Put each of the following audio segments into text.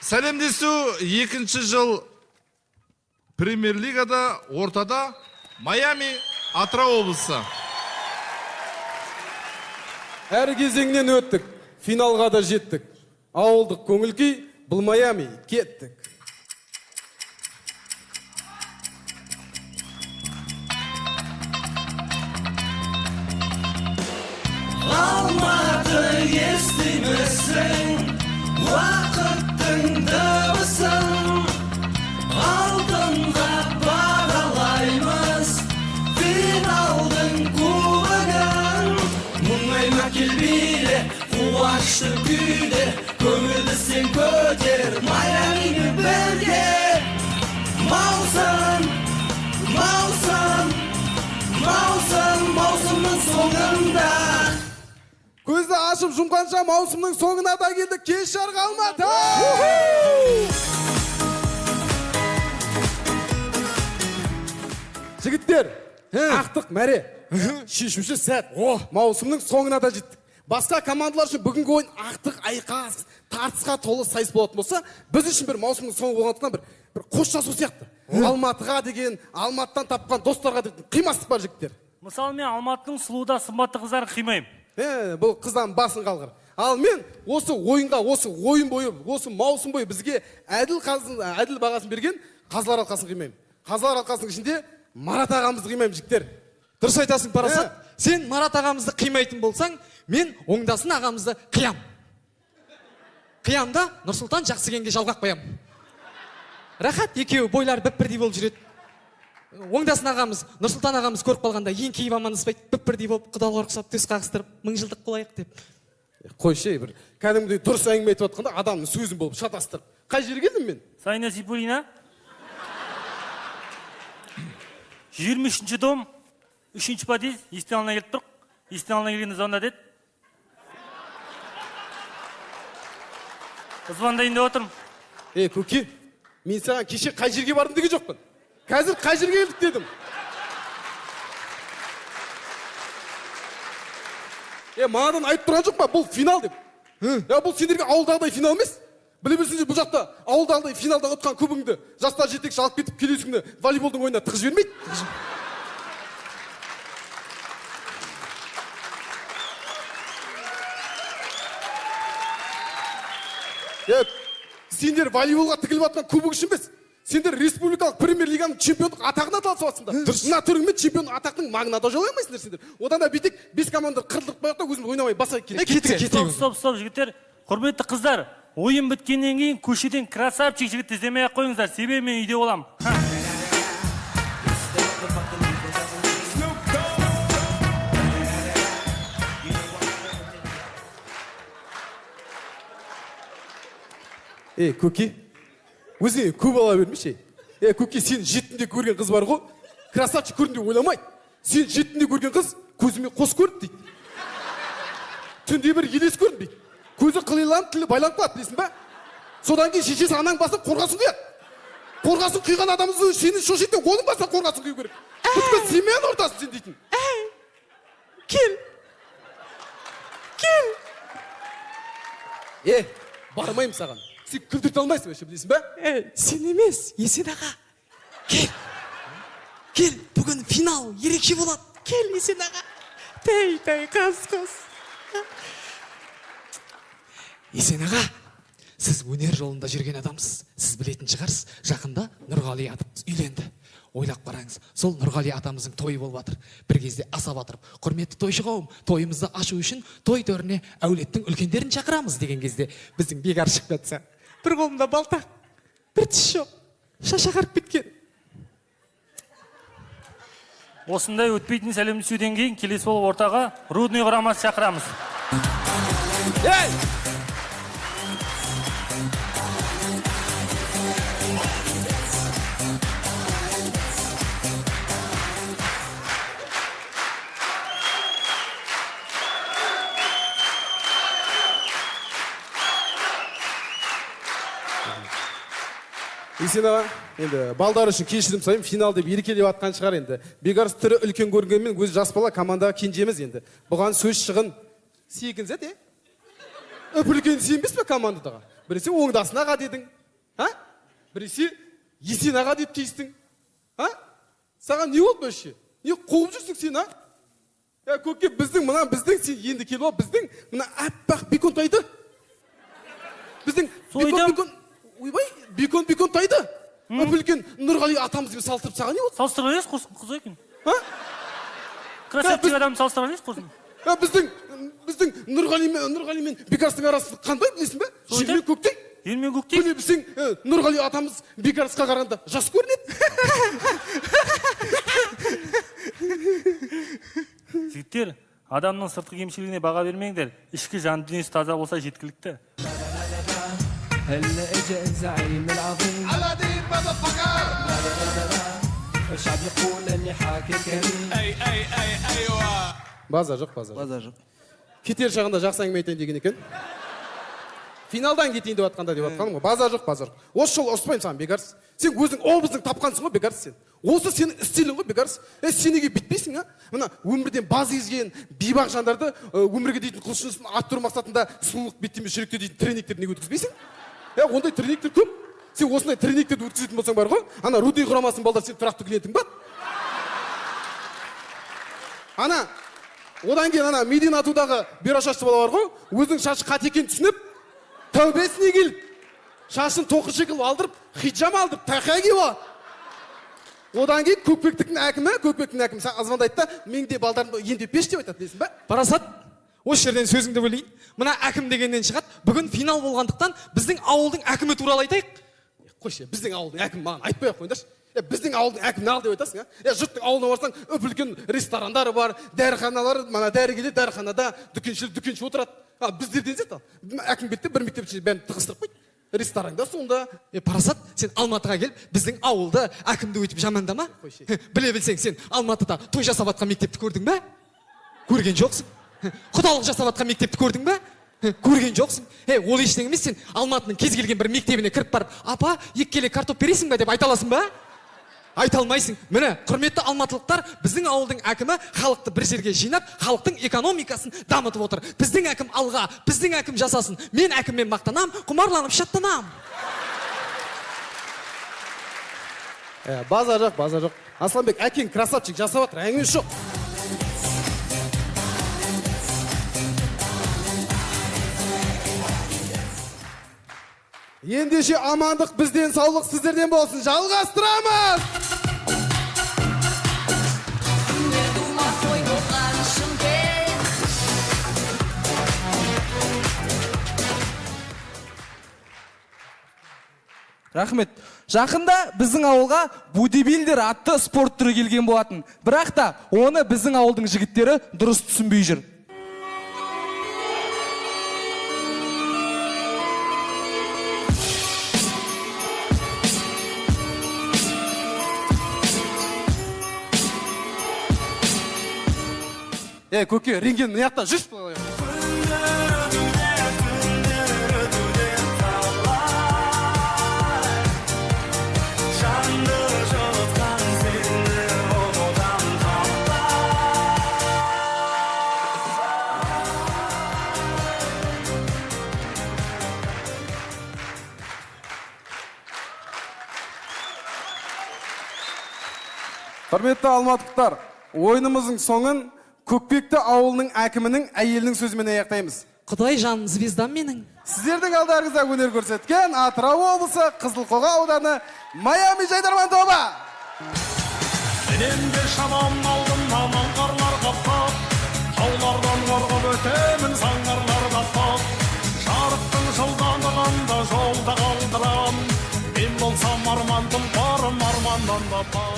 Сәлемдесу екінші жыл премьер-лигада ортада Майами, Атырау облысы. Әр кезеңнен өттік, финалға да жеттік. Ауылдық көңіл-күй, бұл Майами, кеттік. Алматы естімесің, уақыттың дыбысын, алтынға бағалаймыз финалдың кубогын. Мұңайма келбейді, қуашты күйді, көңілді сен көтер, Майамимен бірге. Маусым, маусым, маусым, маусымның соңында. Көзді ашып жұмғанша маусымның соңына да келдік. Кеш жарғы Алматы! Жігіттер, ақтық мәре. Шешуші сәт. Маусымның соңына да жеттік. Басқа командалар үшін бүгінгі ойын ақтық, айқас, тартысқа толы сайыс болатын болса, біз үшін бір маусымның соңы болғандықтан бір қоштасу сияқты. Алматыға деген, Алматыдан тапқан достарға деген қимастық бар жігіттер. Мысалы, мен Алматының сұлуда сымбатты қыздарын қимаймын. Бұл қыздан басын қалғыр. Ал мен осы ойынға, осы ойын бойы, осы маусым бойы бізге әділ бағасын берген Қазылар алқасын қимаймын. Қазылар алқасының ішінде Марат ағамызды қимаймын, жігіттер. Дұрыс айтасың, Парасат. Сен Марат ағамызды қимайтын болсаң, мен оңдасын ағамызды қиям. Қиямда Нұрсұлтан Жақсыгенге жалғақ қоям. Рахат екеуі бойлар бір-бірдей болып жүреді. Оңдасын ағамыз, Нұрсұлтан ағамыз көріп қалғанда ең кейіп амандаспайды, бір-бірдей болып құдалар ұқсап төс қағыстырып, 1000 жылдық болайық деп. Қойшы, бір кәдімгідей дұрыс әңгіме айтып отқанда адамның сөзін болып шатастырып. Қай жерге келдім мен? Сайна Сипулина. 23-ші дом, 3-ші подъезд, естен алына келіп тұрқ. Естен алына келгенде звонда деді. Звондайын деп отырмын. Көке, мен саған кеше қай жерге бардым деген жоқпын. Қазір қай жерге келдік дедім. Мағадан айтып тұрған жоқ па, бұл финал деп. Бұл сендерге ауылдағыдай финал емес. Біле білсіңдер, бұл жақта ауылдағыдай финалда ұтқан кубогыңды жастар жетекші алып кетіп келесіңді волейболдың ойына тығыз жібермейді. Сендер волейболға тігіліп атқан кубок үшін емес. Сендер республикалық премьер-лиганың чемпиондық атағына таласып атсыңдар. Мына түріңмен чемпиондық атақтың маңына да жолай алмайсыңдар сендер. Одан да бүйтік 5 команда қырылдырып қояйық та өзіміз ойнамай басайық керек. Стоп, жігіттер. Құрметті қыздар, ойын біткеннен кейін көшеден красавчик жігіт іздемей-ақ қойыңыздар, себебі мен үйде боламын. Көке, өзіңе көп ала бермеші. Көке, сен жетінде көрген қыз бар ғой, красавчик көрінде ойламайды. Сен жетінде көрген қыз көзіме қос көрді дейді. Түнде бір елес көрді дейді. Көзі қылиланып, тілі байланып қалады, дейсің ба? Содан кейін шешесі анаң басып қорғасын құяды. Қорғасын құйған адамызды сені шошиды, оның басына қорғасын құю керек. Бүткіл семьяның ортасын сен дейтін. Кел. Бармайым саған. Сен күлдірт алмайсың өші, білесің ба? Сен емес, Есен аға. Кел, бүгін финал ерекше болады. Кел, Есен аға. Тәй, қас. Есен аға, сіз өнер жолында жүрген адамсыз. Сіз білетін шығарсыз, жақында Нұрғали атамыз үйленді. Ойлап қараңыз, сол Нұрғали атамыздың тойы болып жатыр. Bir кезде аса батырып, құрметті тойшы қауым, тойымызды ашу үшін той төріне әулеттің үлкендерін шақырамыз деген кезде біздің Бегар шығып жатса, бір қолында балта, бір тіс жоқ, шашы ағарып кеткен. Осындай өтпейтін сәлемдесуден кейін келесі болып ортаға Рудный құрамасы шақырамыз. Есен аға, енді балдар үшін кешірім сұраймын, финал деп ерекелеп атқан шығар енді. Бекарыс түрі үлкен көргенмен өзі жас бала командаға кенжеміз енді. Бұған сөз шығын 8 зәт, Үп үлкен сенбес пе командаға? біресе оңдасын аға дедің. Біресе Есен аға деп тиістің. Саған не болды бөше? Не қуып жүрсің сен, көке, біздің сен енді келіп ал, біздің мына аппақ бекон тайды. Біздің бекон тайды. Өпілген Нұрғали атамызбен салыстырып саған не болды? Салыстыра емес, құрсын, қыз екен. Красавчик адам салыстыра емес, құрсын. Біздің Нұрғали мен Бекарыстың арасы қандай білесің бе? Жер мен көктей. Жер мен көктей? Көне біздің Нұрғали атамыз Бекарысқа қарағанда жас көрінеді. Жігіттер, адамның сыртқы кемшілігіне баға бермеңдер. Ішкі жан дүниесі таза болса жеткілікті. هلا اجا الزعيم العظيم Aladdin motherfucker. الشعب يقول اني حاكم كريم Айва. База жоқ. базар жоқ. Кетер шағында жақсы әңгіме айтайын деген екен. Финалдан кетейін деп жатқанда деп жатқаным ғой. База жоқ. Осы жолы ұрыспаймын саған, Бекарыс. Сен өзің образың тапқансың ғой, Бекарыс сен. Осы сенің стилің ғой, Бекарыс. Сен неге бітпейсің, Мына өмірден баз езген бейбақ жандарды өмірге дейтін құлшынысын арттыру мақсатында сұлулық беттемес жүректе дейтін тренингтерді неге өткізбейсің? Ондай тренингтер көп. Сен осындай тренингтерді өткізетін болсаң бар ғой, ана Рудей құрамасының балдар сен тұрақты клиентің ба? Одан кейін Медина атудағы бұйра шашты бала бар ғой, өзінің шашы қате екенін түсініп, тәубесіне келіп, шашын тоқы шекіл алдырып, хиджам алдырып, тақия киіп алады. Одан кейін көкпектің әкімі саған звондайды да, менде балдарымды емдеп пеш деп айтады, білесің ба? Парасат, осы жерден сөзіңді бөлейін. Мына әкім дегеннен шығады. Бүгін финал болғандықтан біздің ауылдың әкімі туралы айтайық. Қойшы, біздің ауылдың әкімі маған айтпай ақ қойыңдаршы. Біздің ауылдың әкімі ал деп айтасың, жұрттың ауылына барсаң, өп-үлкен ресторандары бар, дәріханалар, дәрігерлер дәріханада, дүкенші отырады. Біздерден зет ал. Әкім кетті, бір мектепші бәрін тығыстырып қойды. Ресторанда сонда. Парасат, сен Алматыға келіп, біздің ауылды әкімді өйтіп жамандама. Біле білсең, сен Алматыда той жасап атқан мектепті көрдің бе? Көрген жоқсың. Құдалық жасап атқан мектепті көрдің бе? Көрген жоқсың. Ол ештеңе емес, сен Алматының кез келген бір мектебіне кіріп барып, апа, 2 келі картоп бересің бе деп айта аласың ба? Айта алмайсың. Міне, құрметті алматылықтар, біздің ауылдың әкімі халықты бір жерге жинап, халықтың экономикасын дамытып отыр. Біздің әкім алға, біздің әкім жасасын. Мен әкіммен мақтанам, құмарланып шаттанам. База жоқ. Асланбек, әкең красавчик жасап отыр, әңгіме жоқ. Ендеше амандық бізден, саулық сіздерден болсын. Жалғастырамыз! Рахмет. Жақында біздің ауылға бодибилдер атты спорт түрі келген болатын. Бірақ та оны біздің ауылдың жігіттері дұрыс түсінбей жүр. Көке, рентген мына жақта жүрші былай. Құрметті алматықтар, ойынымыздың соңын Көкпекті ауылының әкімінің әйелінің сөзімен аяқтаймыз. Құдай жаным звездам менің. Сіздердің алдарыңызда өнер көрсеткен Атырау облысы Қызылқоға ауданы Майами жайдарман тобы. Сенемде шамам алдым, маман қарлар қаптап, таулардан қорғып өтемін саңғарлар қаптап. Жарықтың жылдамдығында жолда қалдырам, мен болсам арман тұлпарым арманнан да бар.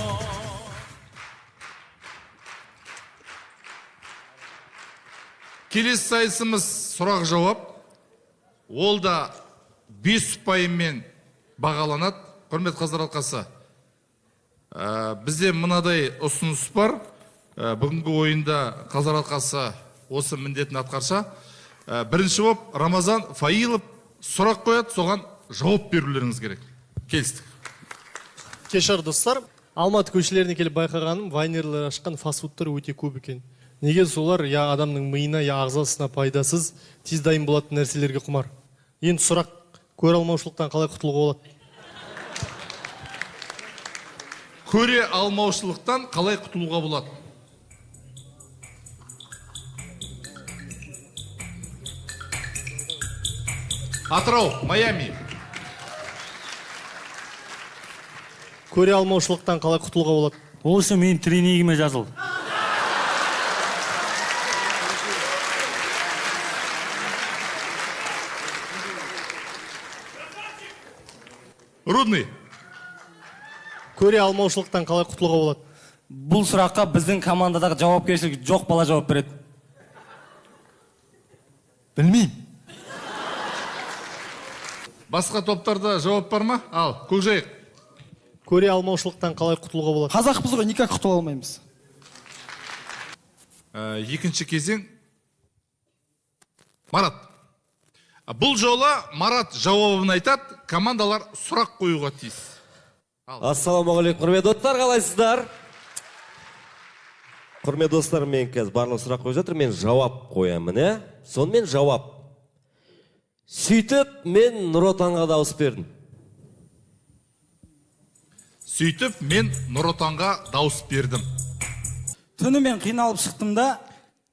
Келесі сайысымыз сұрақ жауап. Ол да 5 ұпайымен бағаланады. Құрмет қаздар алқасы. Бізде мынадай ұсыныс бар. Бүгінгі ойында қаздар алқасы осы міндетін атқарса. Бірінші боп Рамазан Фаилов сұрақ қояды, соған жауап берулеріңіз керек. Келістік. Кешір достар, Алматы көшелеріне келіп байқағаным, вайнерлер ашқан фастфудтар өте көп екен. Неге солар я адамның миына, я ағзасына пайдасыз, тез дайын болатын нәрселерге құмар. Енді сұрақ көре алмаушылықтан қалай құтылуға болады? Көре алмаушылықтан қалай құтылуға болады? Атырау, Майами. Көре алмаушылықтан қалай құтылуға болады? Ол үшін менің тренигіме жазыл. Рудный. Көре алмаушылықтан қалай құтылуға болады? Бұл сұраққа біздің командадағы жауапкершілік жоқ бала жауап береді. Білмеймін. Басқа топтарда жауап бар ма? Ал, Көкжайық. Көре алмаушылықтан қалай құтылуға болады? Қазақпыз ғой, никак құтыла алмаймыз. Екінші кезең. Марат. Бұл жолы Марат жауабын айтады, командалар сұрақ қоюға тиіс. Ассалаумағалейкум, құрметті достар, қалайсыздар? Құрметті достар, мен қазір барлық сұрақ қойып жатыр, мен жауап қоямын, сонымен жауап. Сөйтіп, мен Нұр Отанға дауыс бердім. Сөйтіп, мен Нұр Отанға дауыс бердім. Түні мен қиналып шықтым да.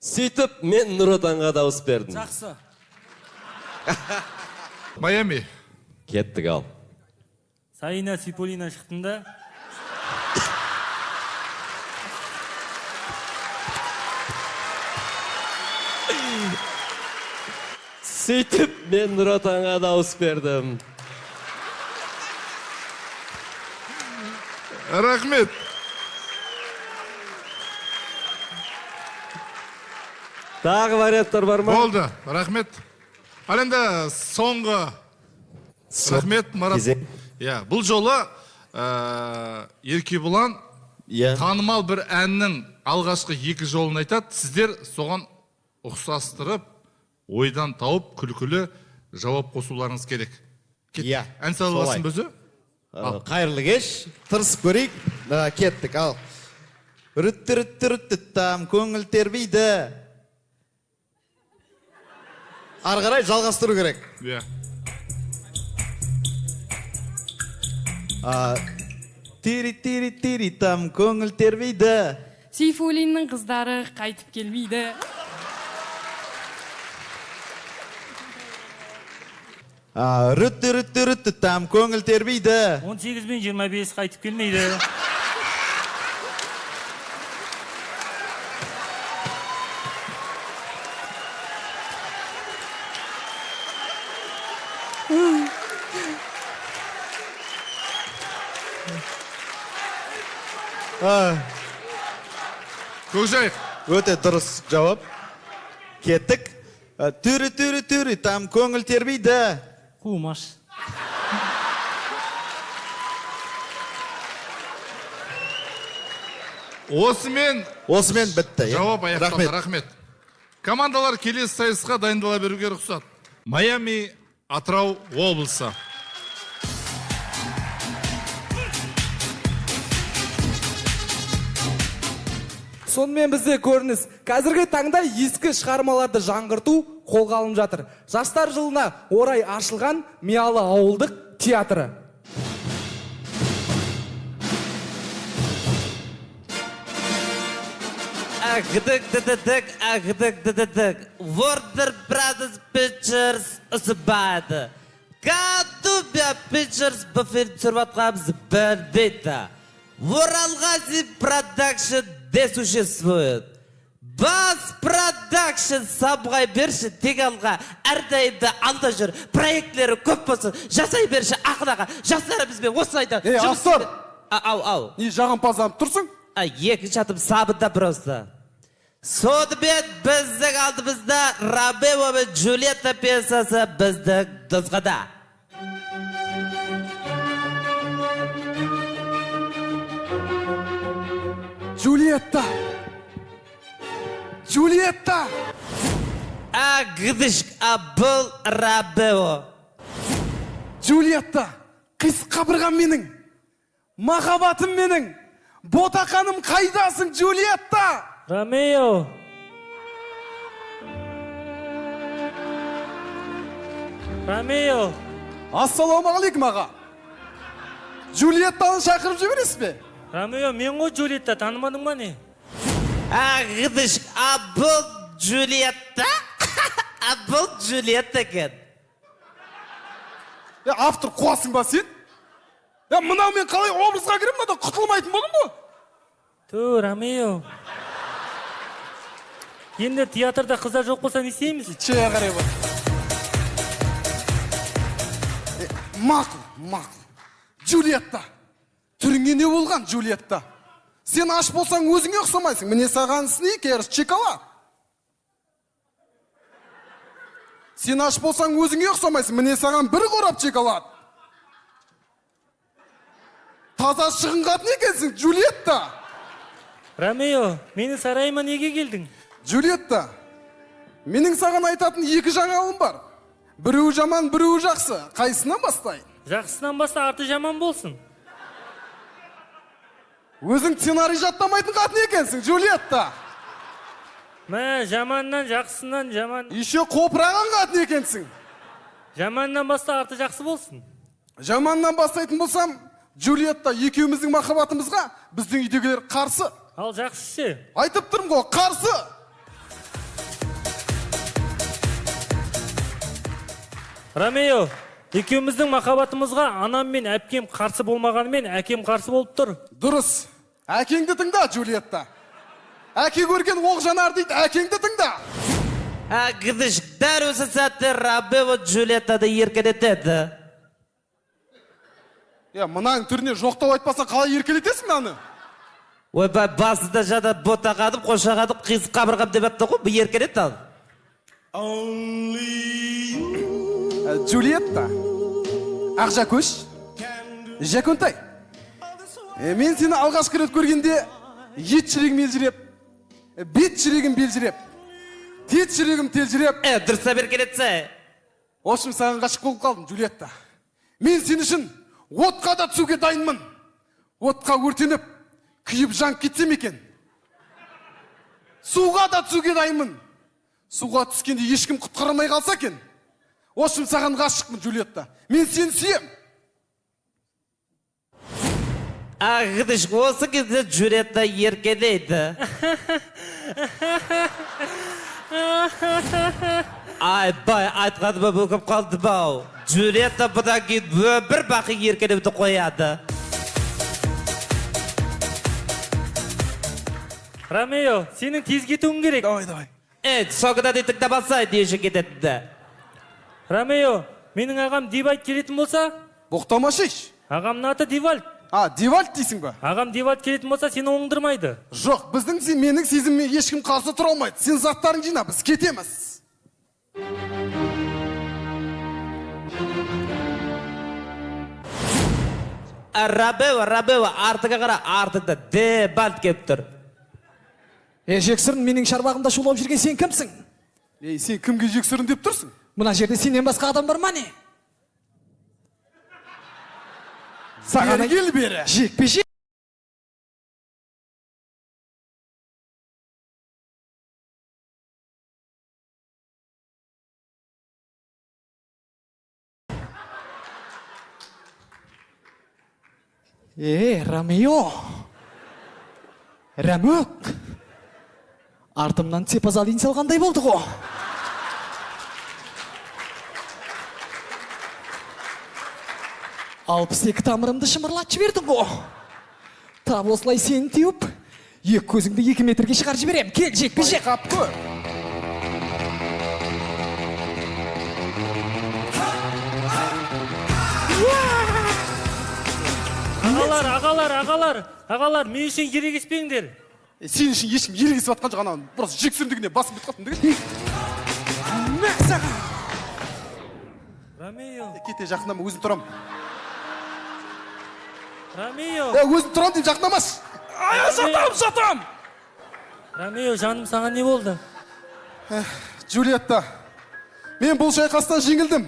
Сөйтіп, мен Нұр Отанға дауыс бердім. Жақсы. Майами. Кеттік ал. Сайына Сиполина шықтым да. Сөйтіп, мен Нұр Отанға дауыс бердім. Рахмет. Тағы варианттар бар ма? Болды, рахмет. Ал енді соңғы рахмет, Марат. Бұл жолы Еркебұлан танымал бір әннің алғашқы екі жолын айтады. Сіздер соған ұқсастырып, ойдан тауып, күлкілі жауап қосуларыңыз керек. Ән салып бізі? Қайырлы кеш, тырысып көрейік. Кеттік, ал. Үріттіріттіріттіттам, көңіл тербейді. Арғарай жалғастыру керек. Тири-тири-тири там, көңіл тербейді. Сейфулиннің қыздары қайтып келмейді. Үріттіріттірітті там, көңіл тербейді. 18 мен 25 қайтып келмейді. Көкжайық. Өте дұрыс жауап. Кеттік. Түрі-түрі-түрі там, көңіл тербейді. Қумаш. Осымен бітті. Жауап аяқталды, рахмет. Командалар келесі сайысқа дайындала беруге рұқсат. Майами, Атырау облысы. Сонымен бізде көрініс. Қазіргі таңда ескі шығармаларды жаңғырту қолға алынып жатыр. Жастар жылына орай ашылған Миялы ауылдық театры. Warner Brothers Pictures ұсыбайды. Кадубия Pictures бұфер түсірватқамыз бір дейті. Уралғази Production десуществует. Бас Production сабғай берші, тек алға әрдайымда алда жүр. Проектлері көп болсын, жасай берші ақынаға. Жастары бізбен осы айда. Астор! Ау. Не жағымпазданып тұрсың? Екінші атым сабында просто. Сонымен біздің алдымызда Ромео мен Джульетта пьесасы біздің дұзғыда. Джульетта! Гдышк, бұл Ромео. Джульетта, қис қабырғам менің, махаббатым менің, ботақаным қайдасың, Джульетта? Ромео. Ассалаумағалейкум аға. Джульеттаны шақырып жібересіз бе? Ромео, мен ғой Джульетта, танымадың ба не? Ғыдыш, бұл Джульетта? Бұл Джульетта екен. Автор қуасың ба сен? Мынау мен қалай образға кірем, мынада құтылмайтын болдым ғой. Ту, Ромео. Енді театрда қыздар жоқ болса не істейміз? Чая қарай бар. Мақұл. Джульетта. Түріңе не болған, Джульетта? Сен аш болсаң өзіңе ұқсамайсың. Міне саған сникерс, шоколад. Сен аш болсаң өзіңе ұқсамайсың. Міне саған бір қорап шоколад. Таза шығынғатын екенсің, Джульетта. Ромео, мені сарайыма неге келдің? Джульетта, менің саған айтатын екі жаңалығым бар. Біреуі жаман, біреуі жақсы. Қайсынан бастайын? Жақсынан баста арты жаман болсын. Өзің сценарий жаттамайтын қатын екенсің, Джульетта. Мә, жаманнан, жақсынан, жаман... Еще қопыраған қатын екенсің. Жаманнан баста арты жақсы болсын. Жаманнан бастайтын болсам, Джульетта, екеуміздің махаббатымызға біздің үйдегілер қарсы. Ал жақсы ше? Айтып тұрмын ғой, қарсы. Ромео, екеуміздің махаббатымызға анам мен әпкем қарсы болмағанымен әкем қарсы болып тұр. Дұрыс. Әкеңді тыңда, Джульетта. Әке көрген оқ жанар дейді, әкеңді тыңда. Ғыдыш, дәр осы сәтте Ромео Джульеттады еркелетеді. Мұнаң түріне жоқтау айтпаса қалай еркелетесің мынаны? Ойбай, басында жада ботағадым, қошағадым, қисық қабырғам деп әпті ғой, бұл еркелет ал. Джульетта, Ақжакөш, Жакөнтай. Мен сені алғашқы рет көргенде ет жүрегім елжіреп, бет жүрегім белжіреп, тет жүрегім телжіреп. Дұрыса еркелетсе. Осым саған ғашық болып қалдым, Джульетта. Мен сен үшін отқа да түсуге дайынмын. Отқа өртеніп, күйіп жан кетсем екен. Суға да түсуге дайынмын. Суға түскенде ешкім құтқармай қалса екен. Осым саған ғашықпын, Джульетта. Мен сені сүйем. Ғыдыш, осы кезде Джульетта еркелейді. Айбай, айтқаныма бөгіп қалды бау. Джульетта бұдан кейін бір бақы еркелеуді қояды. Ромео, сенің тез кетуің керек. Давай. Соғыда дейтік табалсай дейші кетеді. Ромео, менің ағам Дивальд келетін болса? Боқтамашыш. Ағамның аты Дивальд. Дивальд дейсің ба? Ағам Дивальд келетін болса, сені оңдырмайды. Жоқ, менің сезіміме ешкім қарсы тұра алмайды. Сен заттарың жина, біз кетеміз. Ромео, артыға қара, артықта Дивальд кеп тұр. Жексұрын, менің шарбағымда шулап жүрген сен кімсің? Сен кімге жексұрын деп тұрсың? Мына жерде сенен басқа адам бар ма не? Саған кел бері. Жекпе-жек. Ромео. Рәмөк. Артымнан цепазалин салғандай болды ғой. Алпыс екі тамырымды шымырлатып жібердің ғой. Тап осылай сені теуіп, екі көзіңді 2 метрге шығарып жіберем. Кел, жекпе-жек. Байқап көр. Ағалар, мен үшін ерегеспеңдер. Сен үшін ешкім ерегесіп атқан жоқ, анау просто жексүріндігіне басып бет қалдың деген. Ромео. Кете, жақындама, өзім тұрам. Ромео. Өзім тұрам дейм, жақындамас. Жатам. Ромео, жаным, саған не болды? Джульетта, мен бұл шайқастан жеңілдім.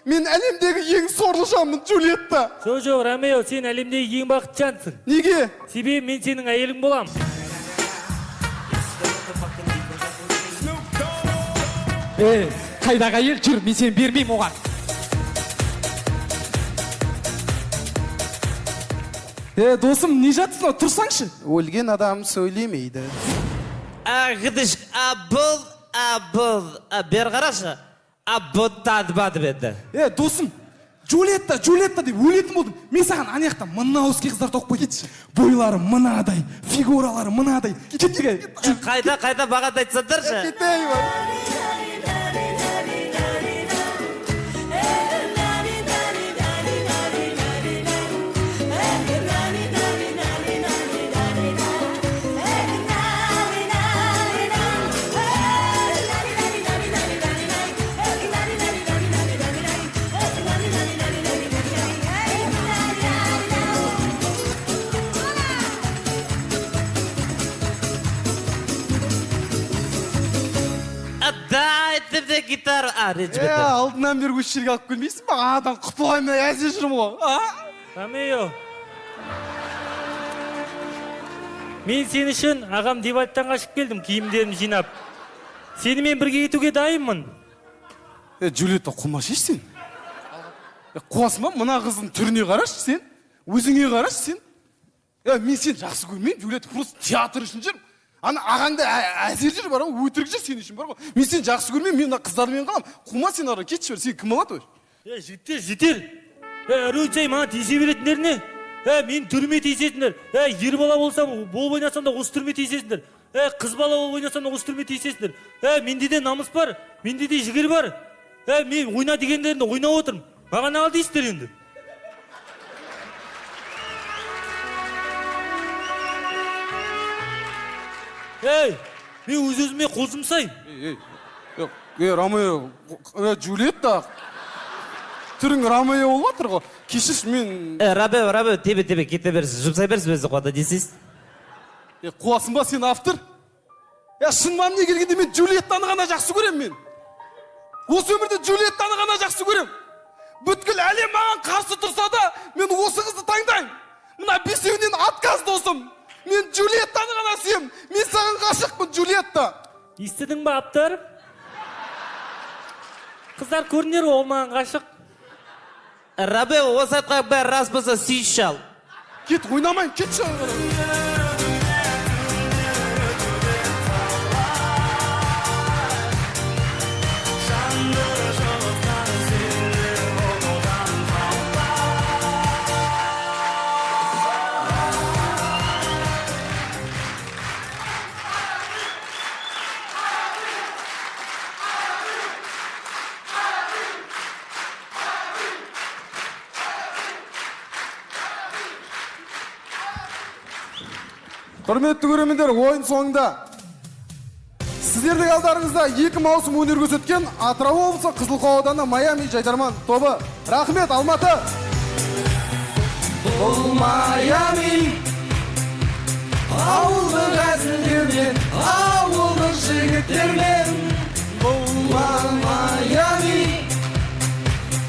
Мен әлемдегі ең сорлы жанмын, Джульетта. Жоқ, Ромео, сен әлемдегі ең бақытты жансың. Неге? Себебі мен сенің әйелің болам. Қайдағы әйел жүр, мен сені бермеймін оған. Досым, не жатсың, тұрсаңшы. Өлген адам сөйлемейді. Гідіш, бұл, бер қарашы. Бұл тадбады беді. Досым, Джульетта деп өлетін болдым. Мен саған анаяқта мына өске қыздар тоқып кетші. Бойлары мынадай, фигуралары мынадай. Кетеге. Қайда бағат айтсандаршы. Кетей бар. Гитара, Алдынан бері өз жерге алып келмейсің ба? Адам құтылайын әзір жүрмін ғой. Рамео. Мен сен үшін ағам дебаттан қашып келдім, киімдерімді жинап. Сенімен бірге кетуге дайынмын. Джульетта қумаш еш сен? Қуасың ба? Мына қыздың түріне қарашы сен. Өзіңе қарашы сен. Мен сен жақсы көрмеймін. Джульетта просто театр үшін жүр. Ана ағаңда әзер жүр бар ғой, өтірік жүр сен үшін бар ғой. Мен сен жақсы көрмеймін, мен мына қыздармен қалам. Қума сен ара кетші бер, сен кім алады ой? Жетер. Әруджай маған тисе беретіндер не? Мен түрме тиісесіңдер. Ер бала болсам, бол ойнасам да осы түрме тиісесіңдер. Қыз бала бол ойнасам да осы түрме тиісесіңдер. Менде де намыс бар, менде де жігер бар. Мен ойна дегендерінде ойнап отырмын. Маған ал дейсіздер енді. Мен өз-өзіме қол жұмсайын. Рамео, Джульетта. Түрің Рамео болып атыр ғой. Кешіш мен... Рамео, тебе, кете берсіз, жұмсай берсіз өзі қуады дейсіз. Қуасың ба сен автор? Шын мәніне келгенде мен Джульеттаны ғана жақсы көрем мен. Осы өмірде Джульеттаны ғана жақсы көрем. Бүткіл әлем маған қарсы тұрса да, мен осы қызды таңдаймын. Мына бесеуінен отказ досым. Мен Джульеттаны ғана сүйем. Мен саған ғашықпын, Джульетта. Естідің ба, аптар? Қыздар көрінер ол маған ғашық. Рамео, осы айтқа бәрі рас болса сүйші ал. Кет, ойнамайын, кетші. Құрметті көрермендер, ойын соңында сіздердің алдарыңызда 2 маусым өнер көрсеткен Атырау облысы Қызылқоға ауданы Майами Жайдарман тобы. Рахмет, Алматы! Бұл Майами ауылдық әзілдермен, ауылдық жігіттермен. Бұл Майами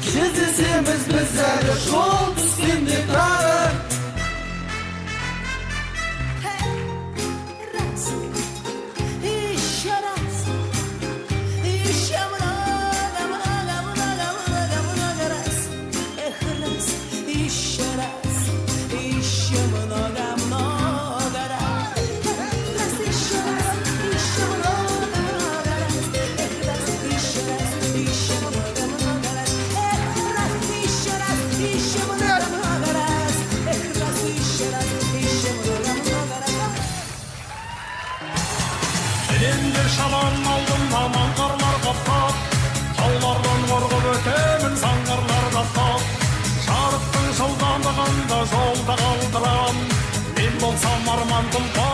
кездесеміз біз әлі жол түскенде тағы. Шалан алдым аман қарлар қаптап, таулардан қорғып өтемін саңғарлар қаптап. Жарықтың жылдамдығында жолда қалдырам, мен болсам арман тұлпар.